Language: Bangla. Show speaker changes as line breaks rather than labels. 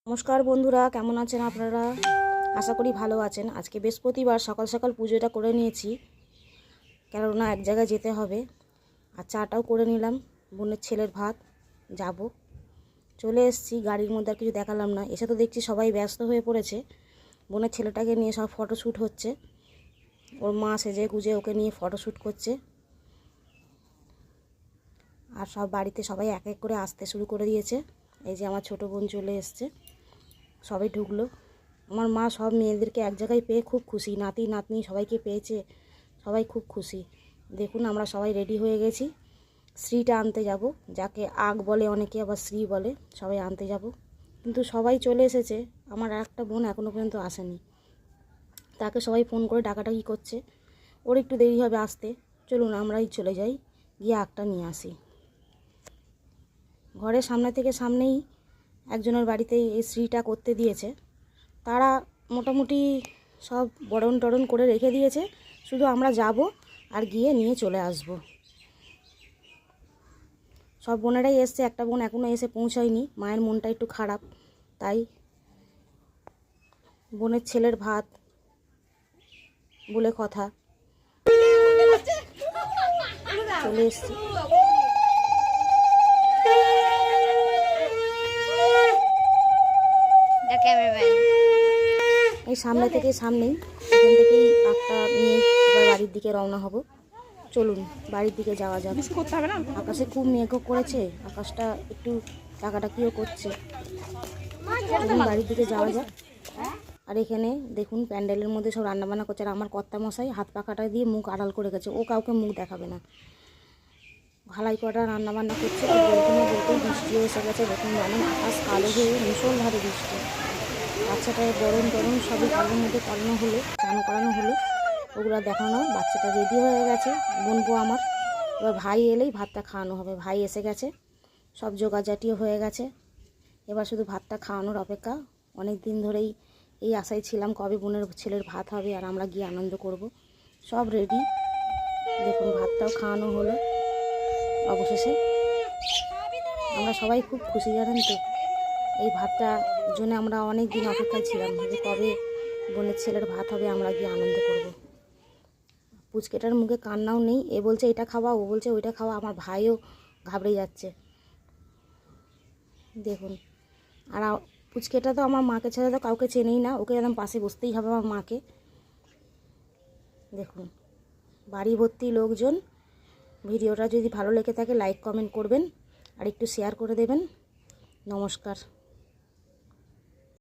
নমস্কার বন্ধুরা, কেমন আছেন আপনারা? আশা করি ভালো আছেন। আজকে বৃহস্পতিবার সকাল সকাল পুজোটা করে নিয়েছি, কেননা এক জায়গায় যেতে হবে। আর চাটাও করে নিলাম। বোনের ছেলের ভাত, যাব। চলে এসেছি, গাড়ির মধ্যে আর কিছু দেখালাম না। এসে তো দেখছি সবাই ব্যস্ত হয়ে পড়েছে। বোনের ছেলেটাকে নিয়ে সব ফটোশ্যুট হচ্ছে। ওর মা সেজে গুজে ওকে নিয়ে ফটোশ্যুট করছে। আর সব বাড়িতে সবাই এক এক করে আসতে শুরু করে দিয়েছে। এই যে আমার ছোটো বোন চলে এসছে, সবাই ঢুকলো। আমার মা সব মেয়েদেরকে এক জায়গায় পেয়ে খুব খুশি। নাতি নাতনি সবাইকে পেয়েছে, সবাই খুব খুশি। দেখুন আমরা সবাই রেডি হয়ে গেছি। শ্রীটা আনতে যাব, যাকে আগ বলে অনেকে, আবার শ্রী বলে। সবাই আনতে যাব, কিন্তু সবাই চলে এসেছে। আমার আর একটা বোন এখনও পর্যন্ত আসেনি। তাকে সবাই ফোন করে ডাকাডাকি করছে, ওর একটু দেরি হবে আসতে। চলুন আমরাই চলে যাই, গিয়ে আগটা নিয়ে আসি। ঘরের সামনে থেকে সামনেই একজনের বাড়িতে এই শ্রীটা করতে দিয়েছে। তারা মোটামুটি সব বরণ টরণ করে রেখে দিয়েছে, শুধু আমরা যাব আর গিয়ে নিয়ে চলে আসব। সব বোনেরাই এসছে, একটা বোন এখনও এসে পৌঁছায়নি, মায়ের মনটা একটু খারাপ। তাই বোনের ছেলের ভাত বলে কথা, চলে এসছি। এই সামনে থেকে সামনেই, এখান থেকেই একটা নিয়ে এবার বাড়ির দিকে রওনা হব। চলুন বাড়ির দিকে যাওয়া যাক। আকাশে খুব মেঘও করেছে, আকাশটা একটু টাকাটাকিও করছে। চলুন বাড়ির দিকে যাওয়া যাক। আর এখানে দেখুন প্যান্ডেলের মধ্যে সব রান্নাবান্না করছে। আর আমার কর্তামশাই হাত পাখাটা দিয়ে মুখ আড়াল করে গেছে, ও কাউকে মুখ দেখাবে না। ভালাই কটা রান্নাবান্না করছে। বলতে বৃষ্টিও এসে গেছে। দেখুন জানেন আকাশ কালো হয়ে ভীষণভাবে বৃষ্টি। বাচ্চাটার গরম টরম সবই ঘরের মধ্যে করানো হলো, চান করানো হলো, ওগুলো দেখানো। বাচ্চাটা রেডি হয়ে গেছে, বোনবো আমার। এবার ভাই এলেই ভাতটা খাওয়ানো হবে। ভাই এসে গেছে, সব জোগাড়জাটিও হয়ে গেছে। এবার শুধু ভাতটা খাওয়ানোর অপেক্ষা। অনেক দিন ধরেই এই আশায় ছিলাম কবে বোনের ছেলের ভাত হবে আর আমরা গিয়ে আনন্দ করব। সব রেডি, দেখুন ভাতটাও খাওয়ানো হলো। অবশেষে আমরা সবাই খুব খুশি, জানেন তো। এই ভাতটার জন্য আমরা অনেক দিন অপেক্ষায় ছিলাম যে কবে বোনের ছেলের ভাত হবে, আমরা গিয়ে আনন্দ করব। পুচকেটার মুখে কান্নাও নেই, এ বলছে এটা খাওয়া, ও বলছে ওইটা খাওয়া। আমার ভাইও ঘাবড়ে যাচ্ছে, দেখুন। আর পুচকেটা তো আমার মাকে ছেড়ে তো কাউকে চেনেই না, ওকে একদম পাশে বসতেই হবে আমার মাকে। দেখুন বাড়ি ভর্তি লোকজন। ভিডিওটা যদি ভালো লেগে থাকে লাইক কমেন্ট করবেন আর একটু শেয়ার করে দেবেন। নমস্কার।